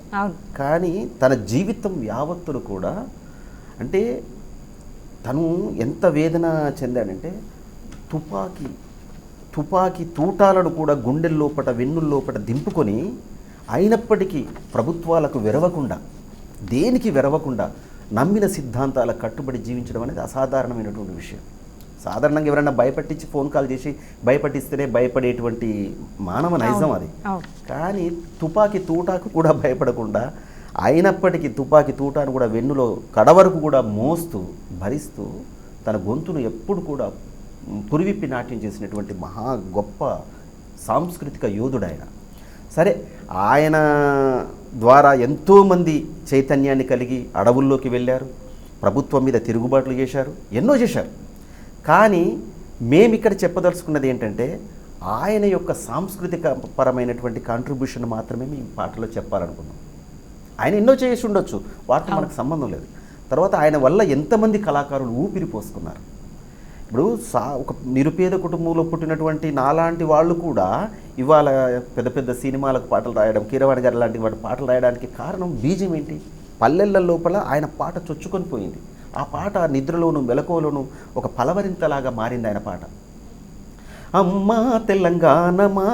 కానీ తన జీవితం యావత్తును కూడా, అంటే తను ఎంత వేదన చెందాడంటే, తుపాకీ తూటాలను కూడా గుండెల్లోపట వెన్నుల్లోపట దింపుకొని, అయినప్పటికీ ప్రభుత్వాలకు వెరవకుండా, దేనికి వెరవకుండా నమ్మిన సిద్ధాంతాలకు కట్టుబడి జీవించడం అనేది అసాధారణమైనటువంటి విషయం. సాధారణంగా ఎవరైనా భయపట్టించి ఫోన్ కాల్ చేసి భయపట్టిస్తేనే భయపడేటువంటి మానవ నైజం అది. కానీ తుపాకీ తూటాకు కూడా భయపడకుండా, అయినప్పటికీ తుపాకీ తూటాను కూడా వెన్నులో కడవరకు కూడా మోస్తూ భరిస్తూ తన గొంతును ఎప్పుడు కూడా పురివిప్పి నాట్యం చేసినటువంటి మహా గొప్ప సాంస్కృతిక యోధుడు ఆయన. సరే, ఆయన ద్వారా ఎంతోమంది చైతన్యాన్ని కలిగి అడవుల్లోకి వెళ్ళారు, ప్రభుత్వం మీద తిరుగుబాట్లు చేశారు, ఎన్నో చేశారు. కానీ మేమిక్కడ చెప్పదలుచుకున్నది ఏంటంటే, ఆయన యొక్క సాంస్కృతిక పరమైనటువంటి కాంట్రిబ్యూషన్ మాత్రమే మేము పాటలో చెప్పాలనుకున్నాం. ఆయన ఎన్నో చేసి ఉండొచ్చు, వాటితో మనకు సంబంధం లేదు. తర్వాత ఆయన వల్ల ఎంతమంది కళాకారులు ఊపిరి పోసుకున్నారు. ఇప్పుడు ఒక నిరుపేద కుటుంబంలో పుట్టినటువంటి నాలాంటి వాళ్ళు కూడా ఇవాళ పెద్ద పెద్ద సినిమాలకు పాటలు రాయడం, కీరవాణి గారు లాంటి వాటి పాటలు రాయడానికి కారణం బీజం ఏంటి? పల్లెళ్ళ లోపల ఆయన పాట చొచ్చుకొని పోయింది. ఆ పాట నిద్రలోను మెలకువలోను ఒక పలవరింతలాగా మారింది ఆయన పాట. అమ్మా తెలంగాణమా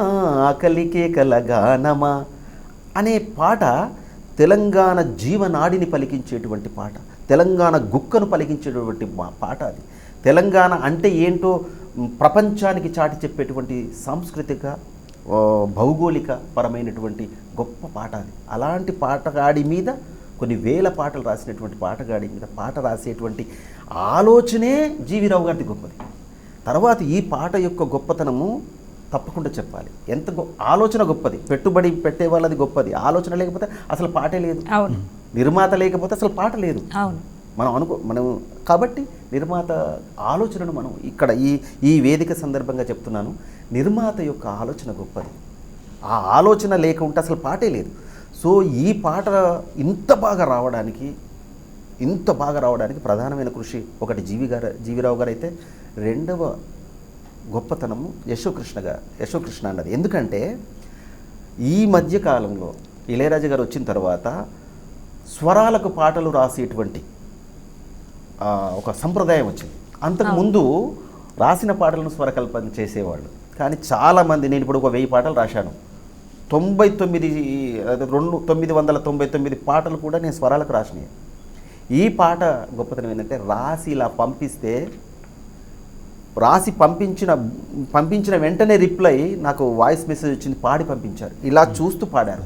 ఆకలికే కలగానమా అనే పాట తెలంగాణ జీవనాడిని పలికించేటువంటి పాట, తెలంగాణ గుక్కను పలికించేటువంటి పాట అది. తెలంగాణ అంటే ఏంటో ప్రపంచానికి చాటి చెప్పేటువంటి సాంస్కృతిక భౌగోళిక పరమైనటువంటి గొప్ప పాట అది. అలాంటి పాటగాడి మీద కొన్ని వేల పాటలు రాసినటువంటి పాటగాడి మీద పాట రాసేటువంటి ఆలోచనే జీవీరావు గారిది గొప్పది. తర్వాత ఈ పాట యొక్క గొప్పతనము తప్పకుండా చెప్పాలి. ఎంత ఆలోచన గొప్పది, పెట్టుబడి పెట్టే వాళ్ళది గొప్పది. ఆలోచన లేకపోతే అసలు పాటే లేదు, నిర్మాత లేకపోతే అసలు పాట లేదు. మనం కాబట్టి నిర్మాత ఆలోచనను మనం ఇక్కడ ఈ వేదిక సందర్భంగా చెప్తున్నాను. నిర్మాత యొక్క ఆలోచన గొప్పది, ఆ ఆలోచన లేకుంటే అసలు పాటే లేదు. సో ఈ పాట ఇంత బాగా రావడానికి ప్రధానమైన కృషి ఒకటి జీవీరావు గారు అయితే, రెండవ గొప్పతనము యశోకృష్ణ అన్నది. ఎందుకంటే ఈ మధ్యకాలంలో ఇళయరాజా గారు వచ్చిన తర్వాత స్వరాలకు పాటలు రాసేటువంటి ఒక సంప్రదాయం వచ్చింది. అంతకుముందు రాసిన పాటలను స్వరకల్పన చేసేవాళ్ళు. కానీ చాలామంది, నేను ఇప్పుడు ఒక 1000 పాటలు రాశాను, 999 పాటలు కూడా నేను స్వరాలకు రాసినాయి. ఈ పాట గొప్పతనం ఏంటంటే రాసి ఇలా పంపిస్తే, రాసి పంపించిన వెంటనే రిప్లై నాకు వాయిస్ మెసేజ్ వచ్చింది, పాడి పంపించారు. ఇలా చూస్తూ పాడారు.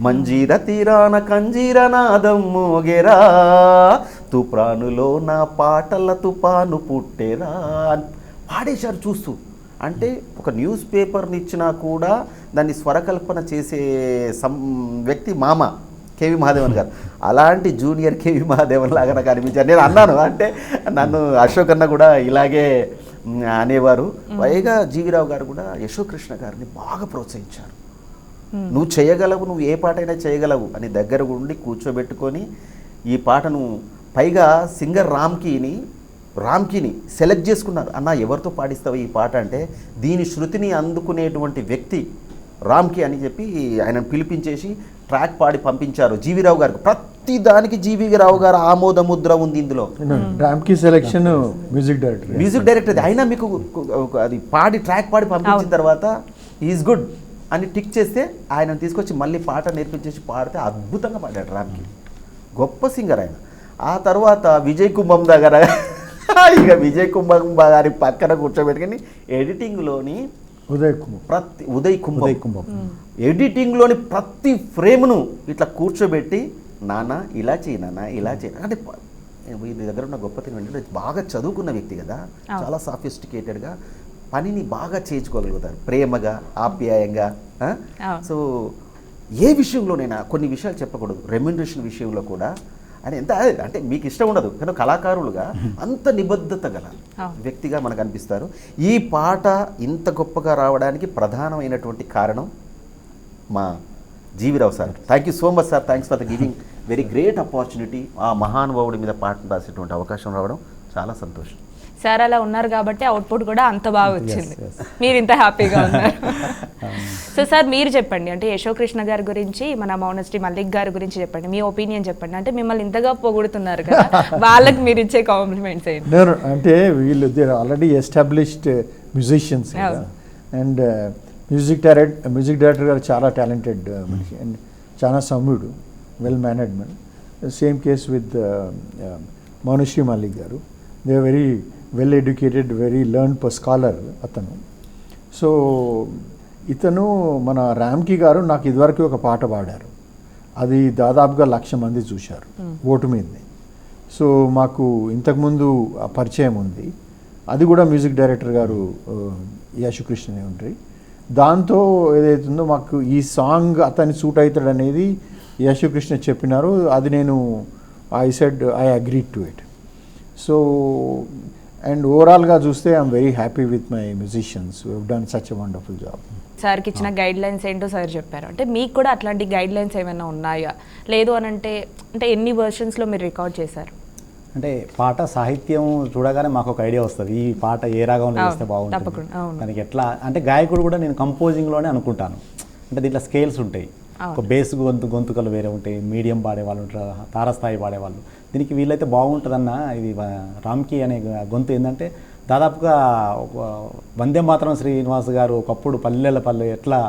మంజీర తీరాన కంజీర నాదం మోగెరా, తుప్రానులో నా పాటల తుపాను పుట్టెరా అని పాడేశారు చూస్తూ. అంటే ఒక న్యూస్ పేపర్ని ఇచ్చినా కూడా దాన్ని స్వరకల్పన చేసే వ్యక్తి మామ కేవి మహాదేవన్ గారు. అలాంటి జూనియర్ కేవి మహాదేవన్ లాగా నాకు అనిపించారు. నేను అన్నాను, అంటే నన్ను అశోక్ అన్న కూడా ఇలాగే అనేవారు. పైగా జీవిరావు గారు కూడా యశోకృష్ణ గారిని బాగా ప్రోత్సహించారు. నువ్వు చేయగలవు, నువ్వు ఏ పాట అయినా చేయగలవు అని దగ్గర ఉండి కూర్చోబెట్టుకొని ఈ పాటను, పైగా సింగర్ రామ్కీని సెలెక్ట్ చేసుకున్నారు. అన్న ఎవరితో పాడిస్తావు ఈ పాట అంటే, దీని శృతిని అందుకునేటువంటి వ్యక్తి రామ్కి అని చెప్పి ఆయనను పిలిపించేసి ట్రాక్ పాడి పంపించారు జీవిరావు గారికి. ప్రతి దానికి జీవిరావు గారు ఆమోద ముద్ర ఉంది ఇందులో. రామ్కి సెలెక్షన్ మ్యూజిక్ డైరెక్టర్ అయినా మీకు అది పాడి ట్రాక్ పాడి పంపించిన తర్వాత ఈజ్ గుడ్ అని టిక్ చేస్తే ఆయనను తీసుకొచ్చి మళ్ళీ పాట నేర్పించేసి పాడితే అద్భుతంగా పాడాడు రామ్కి. గొప్ప సింగర్ ఆయన. ఆ తర్వాత విజయ్ కుంభం దగ్గర ఇక విజయ్ కుంభం గారి పక్కన కూర్చోబెట్టుకుని ఎడిటింగ్లోని ఉదయ్ కుంభం ఎడిటింగ్లోని ప్రతి ఫ్రేమ్ను ఇట్లా కూర్చోబెట్టి, నాన్న ఇలా చేయి, నాన్న ఇలా చేయి అంటే, వీరి దగ్గర ఉన్న గొప్పతనం ఏంటంటే బాగా చదువుకున్న వ్యక్తి కదా, చాలా సాఫిస్టికేటెడ్గా పనిని బాగా చేయించుకోగలుగుతారు, ప్రేమగా ఆప్యాయంగా. సో ఏ విషయంలోనైనా కొన్ని విషయాలు చెప్పకూడదు, రెమ్యునరేషన్ విషయంలో కూడా అని ఎంత అంటే మీకు ఇష్టం ఉండదు, కానీ కళాకారులుగా అంత నిబద్ధత గల వ్యక్తిగా మనకు అనిపిస్తారు. ఈ పాట ఇంత గొప్పగా రావడానికి ప్రధానమైనటువంటి కారణం మా Jeevi Rao sir. Thank you so much sir, thanks for the giving very great opportunity. ఆ మహానుభావుడి మీద పాటను రాసేటువంటి అవకాశం రావడం చాలా సంతోషం. సార్ అలా ఉన్నారు కాబట్టి అవుట్పుట్ కూడా అంత బాగా వచ్చింది, మీరు ఇంత హ్యాపీగా ఉన్నారు. సో సార్ మీరు చెప్పండి, అంటే యశోకృష్ణ గారి గురించి, మన మౌనశ్రీ మల్లిక్ గారి గురించి చెప్పండి, మీ ఒపీనియన్ చెప్పండి. అంటే మిమ్మల్ని ఇంతగా పొగుడుతున్నారు కదా, వాళ్ళకి మీరు ఇచ్చే కాంప్లిమెంట్స్ ఏంటి? అంటే వీళ్ళు already established musicians and music director గారు చాలా టాలెంటెడ్ మనిషి అండ్ చాలా సౌమ్యుడు, well management. Same case with Mounasri Mallik గారు. They are very well educated, very learn scholar అతను. సో ఇతను మన రామ్కి గారు నాకు ఇదివరకు ఒక పాట పాడారు, అది దాదాపుగా 1,00,000 మంది చూశారు ఓటు మీదనే. సో మాకు ఇంతకుముందు పరిచయం ఉంది, అది కూడా మ్యూజిక్ డైరెక్టర్ గారు యశోకృష్ణనే ఉంటారు. దాంతో ఏదైతుందో మాకు ఈ సాంగ్ అతన్ని సూట్ అవుతాడు అనేది యశోకృష్ణ చెప్పినారు, అది నేను I agreed to it. So and ఓవరాల్గా చూస్తే I'm very happy with my musicians who have done such a wonderful job. సార్కి ఇచ్చిన గైడ్ లైన్స్ ఏంటో సార్ చెప్పారు. అంటే మీకు కూడా అట్లాంటి గైడ్ లైన్స్ ఏమైనా ఉన్నాయా? లేదు అని అంటే ఎన్ని వర్షన్స్లో మీరు రికార్డ్ చేశారు? అంటే పాట సాహిత్యం చూడగానే మాకు ఒక ఐడియా వస్తుంది, ఈ పాట ఏ రాగంలో చేస్తే బాగుంటుంది, దానికి ఎట్లా అంటే గాయకుడు కూడా నేను కంపోజింగ్లోనే అనుకుంటాను. అంటే దీంట్లో స్కేల్స్ ఉంటాయి, ఒక బేస్ గొంతుకలు వేరే ఉంటాయి, మీడియం పాడేవాళ్ళు ఉంటారు, తారస్థాయి పాడేవాళ్ళు. దీనికి వీళ్ళైతే బాగుంటుందన్న ఇది రామ్కి అనే గొంతు ఏంటంటే దాదాపుగా వందే మాతరం శ్రీనివాస్ గారు ఒకప్పుడు పల్లె ఎట్లా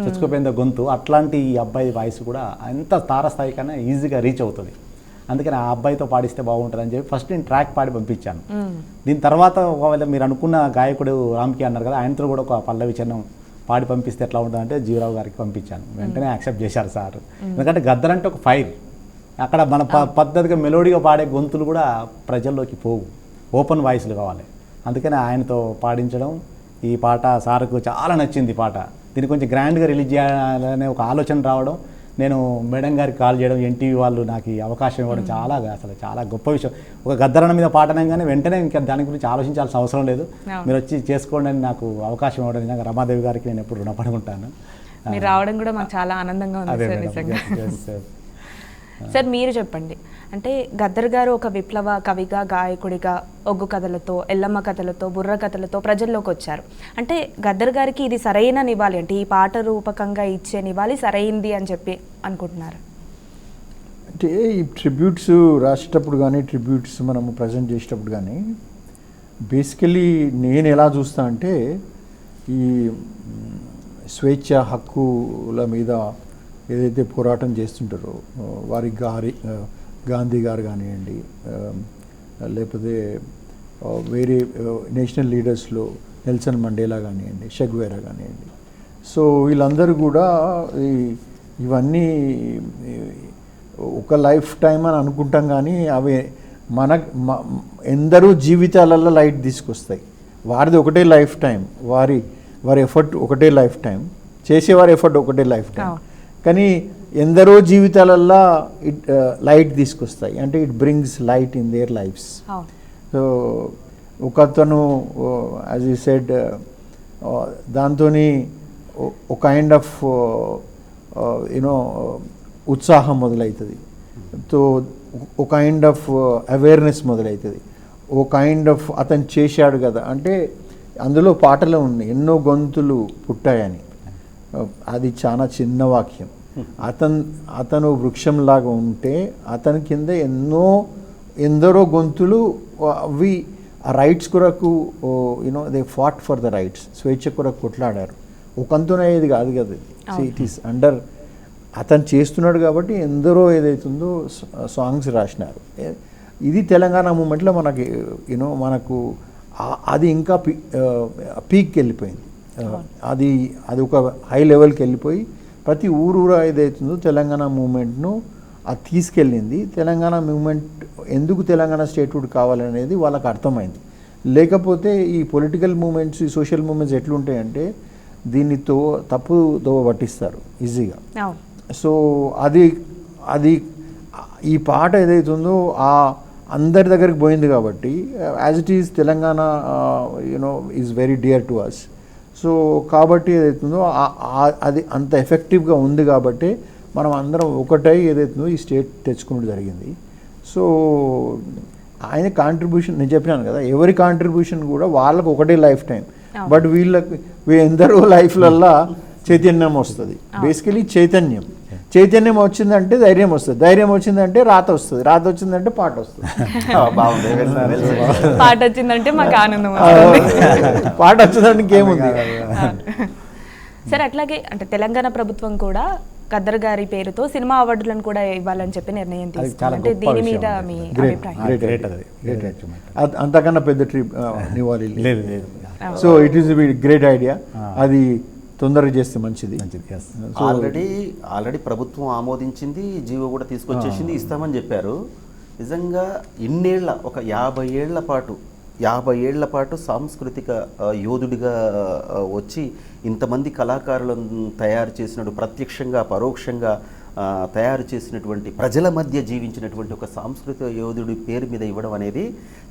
చచ్చుకుపోయిందో గొంతు, అట్లాంటి ఈ అబ్బాయి వాయిస్ కూడా ఎంత తారస్థాయి కన్నా ఈజీగా రీచ్ అవుతుంది. అందుకని ఆ అబ్బాయితో పాడిస్తే బాగుంటుంది అని చెప్పి ఫస్ట్ నేను ట్రాక్ పాడి పంపించాను. దీని తర్వాత ఒకవేళ మీరు అనుకున్న గాయకుడు రామ్కి అన్నారు కదా, ఆయనతో కూడా ఒక పల్లవి చరణం పాడి పంపిస్తే ఎట్లా ఉంటుందంటే జీవరావు గారికి పంపించాను, వెంటనే యాక్సెప్ట్ చేశారు సార్. ఎందుకంటే గద్దర్ అంటే ఒక ఫైర్, అక్కడ మన పద్ధతిగా మెలోడీగా పాడే గొంతులు కూడా ప్రజల్లోకి పోవు, ఓపెన్ వాయిస్లు కావాలి. అందుకని ఆయనతో పాడించడం, ఈ పాట సార్కు చాలా నచ్చింది. పాట దీన్ని కొంచెం గ్రాండ్గా రిలీజ్ చేయాలనే ఒక ఆలోచన రావడం, నేను మేడం గారికి కాల్ చేయడం, ఎన్టీవీ వాళ్ళు నాకు ఈ అవకాశం ఇవ్వడం అసలు చాలా గొప్ప విషయం. ఒక గద్దరన్న మీద పాట అనగానే వెంటనే ఇంకా దాని గురించి ఆలోచించాల్సిన అవసరం లేదు, మీరు వచ్చి చేసుకోండి అని నాకు అవకాశం ఇవ్వడం నిజంగా రమాదేవి గారికి నేను ఎప్పుడు రుణపడి ఉంటాను. మీరు రావడం కూడా మాకు చాలా ఆనందంగా ఉంది సార్ నిజంగా. సార్ మీరు చెప్పండి, అంటే గద్దర్ గారు ఒక విప్లవ కవిగా, గాయకుడిగా ఒగ్గు కథలతో, ఎల్లమ్మ కథలతో, బుర్ర కథలతో ప్రజల్లోకి వచ్చారు. అంటే గద్దర్ గారికి ఇది సరైన నివాళి, అంటే ఈ పాట రూపకంగా ఇచ్చే నివాళి సరైంది అని చెప్పి అనుకుంటున్నారు? అంటే ఈ ట్రిబ్యూట్స్ రాసేటప్పుడు కానీ ట్రిబ్యూట్స్ మనము ప్రజెంట్ చేసేటప్పుడు కానీ బేసికలీ నేను ఎలా చూస్తా అంటే ఈ స్వేచ్ఛ హక్కుల మీద ఏదైతే పోరాటం చేస్తుంటారో వారి గాంధీ గారు కానివ్వండి, లేకపోతే వేరే నేషనల్ లీడర్స్లో నెల్సన్ మండేలా కానివ్వండి, షగ్వేరా కానివ్వండి, సో వీళ్ళందరూ కూడా ఇవన్నీ ఒక లైఫ్ టైం అని అనుకుంటాం కానీ అవి ఎందరో జీవితాలలో లైట్ తీసుకొస్తాయి. వారిది ఒకటే లైఫ్ టైం, వారి ఎఫర్ట్ ఒకటే లైఫ్ టైం, చేసేవారి ఎఫర్ట్ ఒకటే లైఫ్ టైం, కానీ ఎందరో జీవితాలల్లో ఇట్ లైట్ తీసుకొస్తాయి. అంటే it brings light in there lifes. So ఒకతను యాజ్ యూ సెడ్ దాంతో ఒక కైండ్ ఆఫ్ యూనో ఉత్సాహం మొదలవుతుంది, సో ఒక కైండ్ ఆఫ్ అవేర్నెస్ మొదలవుతుంది, ఓ కైండ్ ఆఫ్ అతను చేశాడు కదా అంటే అందులో పాటలో ఉంది ఎన్నో గొంతులు పుట్టాయని. అది చాలా చిన్న వాక్యం. అతను వృక్షంలాగా ఉంటే అతని కింద ఎందరో గొంతులు అవి ఆ రైట్స్ కొరకు you know they fought for the rights, స్వేచ్ఛ కొరకు కొట్లాడారు. ఒకంతునయ్యేది కాదు కదా, ఇట్ ఈస్ అండర్ అతను చేస్తున్నాడు కాబట్టి ఎందరో ఏదైతుందో సాంగ్స్ రాసినారు. ఇది తెలంగాణ మూమెంట్లో మనకి యూనో మనకు అది ఇంకా పీక్కి వెళ్ళిపోయింది. అది ఒక హై లెవెల్కి వెళ్ళిపోయి ప్రతి ఊరూరా ఏదైతుందో తెలంగాణ మూమెంట్ను అది తీసుకెళ్ళింది. తెలంగాణ మూమెంట్ ఎందుకు తెలంగాణ స్టేట్హుడ్ కావాలనేది వాళ్ళకి అర్థమైంది. లేకపోతే ఈ పొలిటికల్ మూమెంట్స్, ఈ సోషల్ మూమెంట్స్ ఎట్లుంటాయంటే దీనితో తప్పు దోవ పట్టిస్తారు ఈజీగా. సో అది ఈ పాట ఏదైతుందో ఆ అందరి దగ్గరికి పోయింది కాబట్టి as it is Telangana you know is very dear to us. So కాబట్టి ఏదైతుందో అది అంత ఎఫెక్టివ్గా ఉంది కాబట్టి మనం అందరం ఒకటై ఏదైతుందో ఈ స్టేట్ తెచ్చుకోవడం జరిగింది. సో ఆయన కాంట్రిబ్యూషన్ నేను చెప్పినాను కదా, ఎవరి కాంట్రిబ్యూషన్ కూడా వాళ్ళకు ఒకటే లైఫ్ టైం, బట్ వీళ్ళకి ఎందరో లైఫ్లల్లో చైతన్యం వస్తుంది. బేసికలీ చైతన్యం వచ్చిందంటే ధైర్యం వస్తుంది, ధైర్యం వచ్చిందంటే రాత వస్తుంది, రాత వచ్చిందంటే పాట వస్తుంది, పాట వచ్చిందంటే మాకు ఆనందం, పాట వచ్చిందంటే ఇంకేముంది. సరే, అట్లాగే అంటే తెలంగాణ ప్రభుత్వం కూడా గద్దర్ గారి పేరుతో సినిమా అవార్డులను కూడా ఇవ్వాలని చెప్పి నిర్ణయం తీసుకుంది. అంటే దీని మీద మీ అభిప్రాయం? అంతకన్నా పెద్ద ట్రిప్ నివాళి లేదు. So it is great idea. అది తొందరగా చేస్తే మంచిది. ఆల్రెడీ ప్రభుత్వం ఆమోదించింది, జీవో కూడా తీసుకొచ్చేసింది, ఇస్తామని చెప్పారు. నిజంగా ఇన్నేళ్ల ఒక 50 ఏళ్ల పాటు సాంస్కృతిక యోధుడిగా వచ్చి ఇంతమంది కళాకారులను తయారు చేసినట్టు, ప్రత్యక్షంగా పరోక్షంగా తయారు చేసినటువంటి, ప్రజల మధ్య జీవించినటువంటి ఒక సాంస్కృతిక యోధుడి పేరు మీద ఇవ్వడం అనేది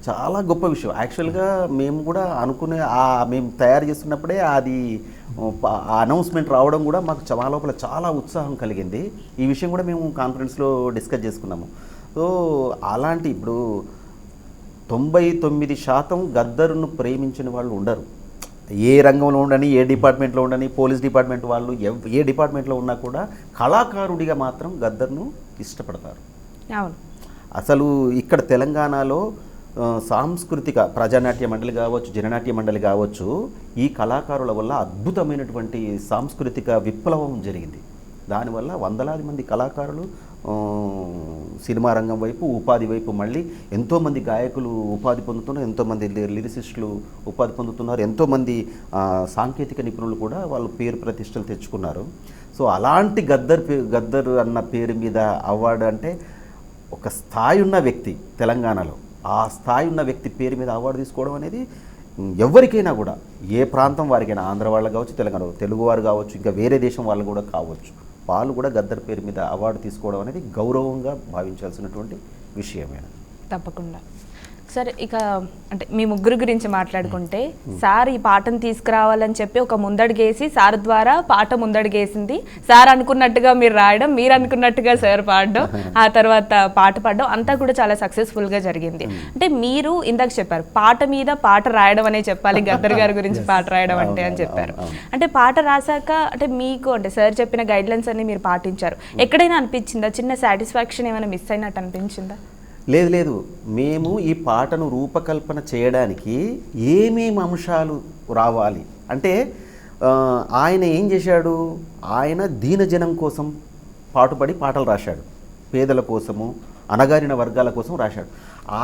చాలా గొప్ప విషయం. యాక్చువల్గా మేము కూడా మేము తయారు చేస్తున్నప్పుడే అది అనౌన్స్మెంట్ రావడం కూడా మాకు లోపల చాలా ఉత్సాహం కలిగింది. ఈ విషయం కూడా మేము కాన్ఫరెన్స్లో డిస్కస్ చేసుకున్నాము. సో అలాంటి ఇప్పుడు 99% గద్దరును ప్రేమించిన వాళ్ళు ఉండరు. ఏ రంగంలో ఉండని, ఏ డిపార్ట్మెంట్లో ఉండని, పోలీస్ డిపార్ట్మెంట్ వాళ్ళు ఏ డిపార్ట్మెంట్లో ఉన్నా కూడా కళాకారుడిగా మాత్రం గద్దర్ను ఇష్టపడతారు. అవును. అసలు ఇక్కడ తెలంగాణలో సాంస్కృతిక ప్రజానాట్య మండలి కావచ్చు, జననాట్య మండలి కావచ్చు, ఈ కళాకారుల వల్ల అద్భుతమైనటువంటి సాంస్కృతిక విప్లవం జరిగింది. దానివల్ల వందలాది మంది కళాకారులు సినిమా రంగం వైపు, ఉపాధి వైపు మళ్ళీ ఎంతోమంది గాయకులు ఉపాధి పొందుతున్నారు, ఎంతోమంది లిరిసిస్టులు ఉపాధి పొందుతున్నారు, ఎంతోమంది సాంకేతిక నిపుణులు కూడా వాళ్ళు పేరు ప్రతిష్టలు తెచ్చుకున్నారు. సో అలాంటి గద్దర్ అన్న పేరు మీద అవార్డు అంటే ఒక స్థాయి ఉన్న వ్యక్తి తెలంగాణలో, ఆ స్థాయి ఉన్న వ్యక్తి పేరు మీద అవార్డు తీసుకోవడం అనేది ఎవరికైనా కూడా, ఏ ప్రాంతం వారికైనా, ఆంధ్ర వాళ్ళు కావచ్చు, తెలంగాణ తెలుగు వారు కావచ్చు, ఇంకా వేరే దేశం వాళ్ళు కూడా కావచ్చు, వాళ్ళు కూడా గద్దర్ పేరు మీద అవార్డు తీసుకోవడం అనేది గౌరవంగా భావించాల్సినటువంటి విషయమే. తప్పకుండా. సరే, ఇక అంటే మీ ముగ్గురు గురించి మాట్లాడుకుంటే సార్ ఈ పాటను తీసుకురావాలని చెప్పి ఒక ముందడుగేసి సార్ ద్వారా పాట ముందడుగేసింది. సార్ అనుకున్నట్టుగా మీరు రాయడం, మీరు అనుకున్నట్టుగా సార్ పాడడం, ఆ తర్వాత పాట పాడడం అంతా కూడా చాలా సక్సెస్ఫుల్గా జరిగింది. అంటే మీరు ఇందాక చెప్పారు పాట మీద పాట రాయడం అనే చెప్పాలి, గద్దర్ గారి గురించి పాట రాయడం అంటే అని చెప్పారు. అంటే పాట రాశాక అంటే మీకు అంటే సార్ చెప్పిన గైడ్లైన్స్ అన్ని మీరు పాటించారు. ఎక్కడైనా అనిపించిందా చిన్న సాటిస్ఫాక్షన్ ఏమైనా మిస్ అయినట్టు అనిపించిందా? లేదు, మేము ఈ పాటను రూపకల్పన చేయడానికి ఏమేమి అంశాలు రావాలి అంటే ఆయన ఏం చేశాడు, ఆయన దీనజనం కోసం పాటుపడి పాటలు రాశాడు, పేదల కోసము అణగారిన వర్గాల కోసం రాశాడు.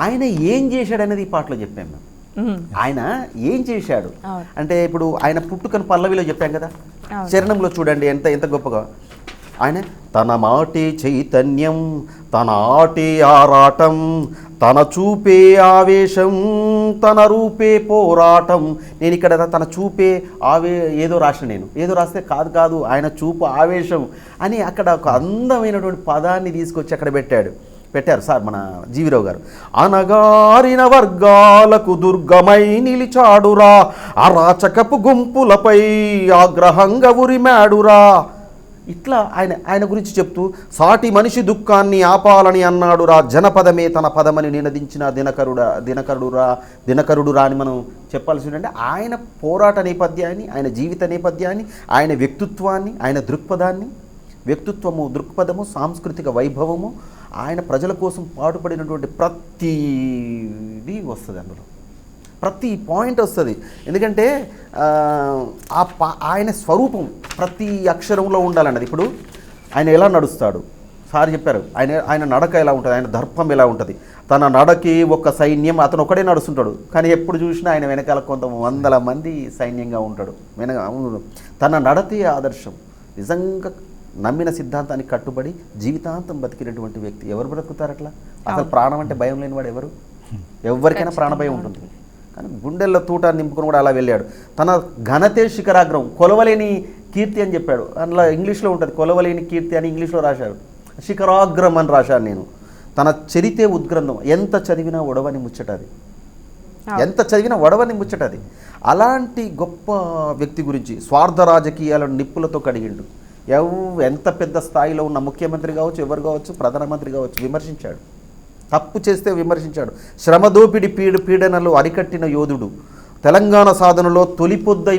ఆయన ఏం చేశాడు అనేది ఈ పాటలో చెప్పాము మేము. ఆయన ఏం చేశాడు అంటే ఇప్పుడు ఆయన పుట్టుకను పల్లవిలో చెప్పాం కదా, చరణంలో చూడండి ఎంత ఎంత గొప్పగా ఆయన తన మాటే చైతన్యం, తన ఆటే ఆరాటం, తన చూపే ఆవేశం, తన రూపే పోరాటం. నేను ఇక్కడ తన చూపే ఏదో రాసిన, నేను ఏదో రాస్తే కాదు ఆయన చూపు ఆవేశం అని అక్కడ ఒక అందమైనటువంటి పదాన్ని తీసుకొచ్చి అక్కడ పెట్టారు సార్ మన జీవిరావు గారు. అనగారిన వర్గాలకు దుర్గమై నిలిచాడురా, అరాచకపు గుంపులపై ఆగ్రహంగా ఉరిమాడురా. ఇట్లా ఆయన గురించి చెప్తూ సాటి మనిషి దుఃఖాన్ని ఆపాలని అన్నాడురా, జనపదమే తన పదమని నినదించిన దినకరుడురా అని మనం చెప్పాల్సి ఉంటే ఆయన పోరాట నేపథ్యాన్ని, ఆయన జీవిత నేపథ్యాన్ని, ఆయన వ్యక్తిత్వాన్ని, ఆయన దృక్పథము, సాంస్కృతిక వైభవము, ఆయన ప్రజల కోసం పాటుపడినటువంటి ప్రతిదీ వస్తుంది అందులో, ప్రతి పాయింట్ వస్తుంది. ఎందుకంటే ఆయన స్వరూపం ప్రతి అక్షరంలో ఉండాలన్నది. ఇప్పుడు ఆయన ఎలా నడుస్తాడు సార్ చెప్పారు, ఆయన నడక ఎలా ఉంటుంది, ఆయన దర్పం ఎలా ఉంటుంది. తన నడకి ఒక సైన్యం, అతను ఒకడే నడుస్తుంటాడు కానీ ఎప్పుడు చూసినా ఆయన వెనకాల కొంత 100 మంది సైన్యంగా ఉంటాడు. తన నడతే ఆదర్శం. నిజంగా నమ్మిన సిద్ధాంతానికి కట్టుబడి జీవితాంతం బతికినటువంటి వ్యక్తి. ఎవరు బ్రతుకుతారు అట్లా? అసలు ప్రాణం అంటే భయం లేనివాడు ఎవరికైనా ప్రాణభయం ఉంటుంది. కానీ గుండెల్లో తూటాన్ని నింపుకొని కూడా అలా వెళ్ళాడు. తన ఘనతే శిఖరాగ్రం, కొలవలేని కీర్తి అని చెప్పాడు. అందులో ఇంగ్లీష్లో ఉంటుంది, కొలవలేని కీర్తి అని ఇంగ్లీష్లో రాశాడు, శిఖరాగ్రం అని రాశాను నేను. తన చరితే ఉద్గ్రంథం, ఎంత చదివినా ఒడవని ముచ్చటది. అలాంటి గొప్ప వ్యక్తి గురించి స్వార్థ రాజకీయాలను నిప్పులతో కడిగిండు. ఎంత పెద్ద స్థాయిలో ఉన్న ముఖ్యమంత్రి కావచ్చు, ఎవరు కావచ్చు, ప్రధానమంత్రి కావచ్చు, విమర్శించాడు. తప్పు చేస్తే విమర్శించాడు. శ్రమదోపిడి పీడనలు అరికట్టిన యోధుడు. తెలంగాణ సాధనలో తొలిపొద్దై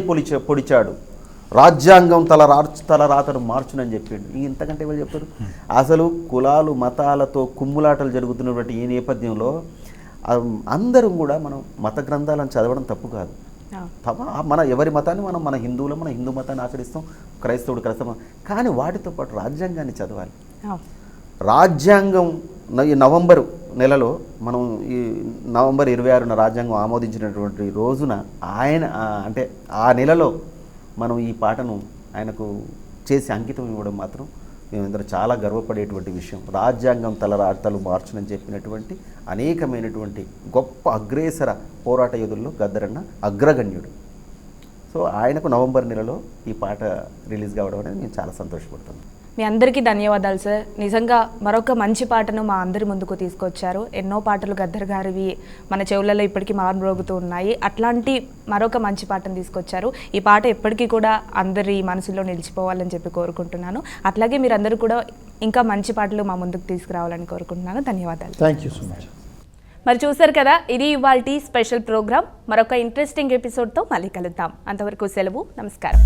పొడిచాడు. రాజ్యాంగం తల రాతను మార్చునని చెప్పాడు. ఇంతకంటే ఎవరు చెప్పారు? అసలు కులాలు మతాలతో కుమ్ములాటలు జరుగుతున్నటువంటి ఈ నేపథ్యంలో అందరం కూడా మనం మత గ్రంథాలను చదవడం తప్పు కాదు. మన ఎవరి మతాన్ని మన హిందువులు మన హిందూ మతాన్ని ఆచరిస్తాం, క్రైస్తవుడు. కానీ వాటితో పాటు రాజ్యాంగాన్ని చదవాలి. రాజ్యాంగం ఈ నవంబరు నెలలో మనం ఈ నవంబర్ 26న రాజ్యాంగం ఆమోదించినటువంటి రోజున ఆయన అంటే ఆ నెలలో మనం ఈ పాటను ఆయనకు చేసి అంకితం ఇవ్వడం మాత్రం మేమందరం చాలా గర్వపడేటువంటి విషయం. రాజ్యాంగం తలరాతలు మార్చునని చెప్పినటువంటి అనేకమైనటువంటి గొప్ప అగ్రేసర పోరాట యోధుల్లో గద్దరన్న అగ్రగణ్యుడు. సో ఆయనకు నవంబర్ నెలలో ఈ పాట రిలీజ్ కావడం అనేది మేము చాలా సంతోషపడుతున్నాం. మీ అందరికీ ధన్యవాదాలు సార్. నిజంగా మరొక మంచి పాటను మా అందరి ముందుకు తీసుకొచ్చారు. ఎన్నో పాటలు గద్దర్ గారివి మన చెవులలో ఇప్పటికీ మారుమ్రోగుతూ ఉన్నాయి. అట్లాంటి మరొక మంచి పాటను తీసుకొచ్చారు. ఈ పాట ఎప్పటికీ కూడా అందరి మనసులో నిలిచిపోవాలని చెప్పి కోరుకుంటున్నాను. అట్లాగే మీరందరూ కూడా ఇంకా మంచి పాటలు మా ముందుకు తీసుకురావాలని కోరుకుంటున్నాను. ధన్యవాదాలు. Thank you so much. మరి చూసారు కదా, ఇది ఇవాల్టి స్పెషల్ ప్రోగ్రామ్. మరొక ఇంట్రెస్టింగ్ ఎపిసోడ్తో మళ్ళీ కలుద్దాం. అంతవరకు సెలవు. నమస్కారం.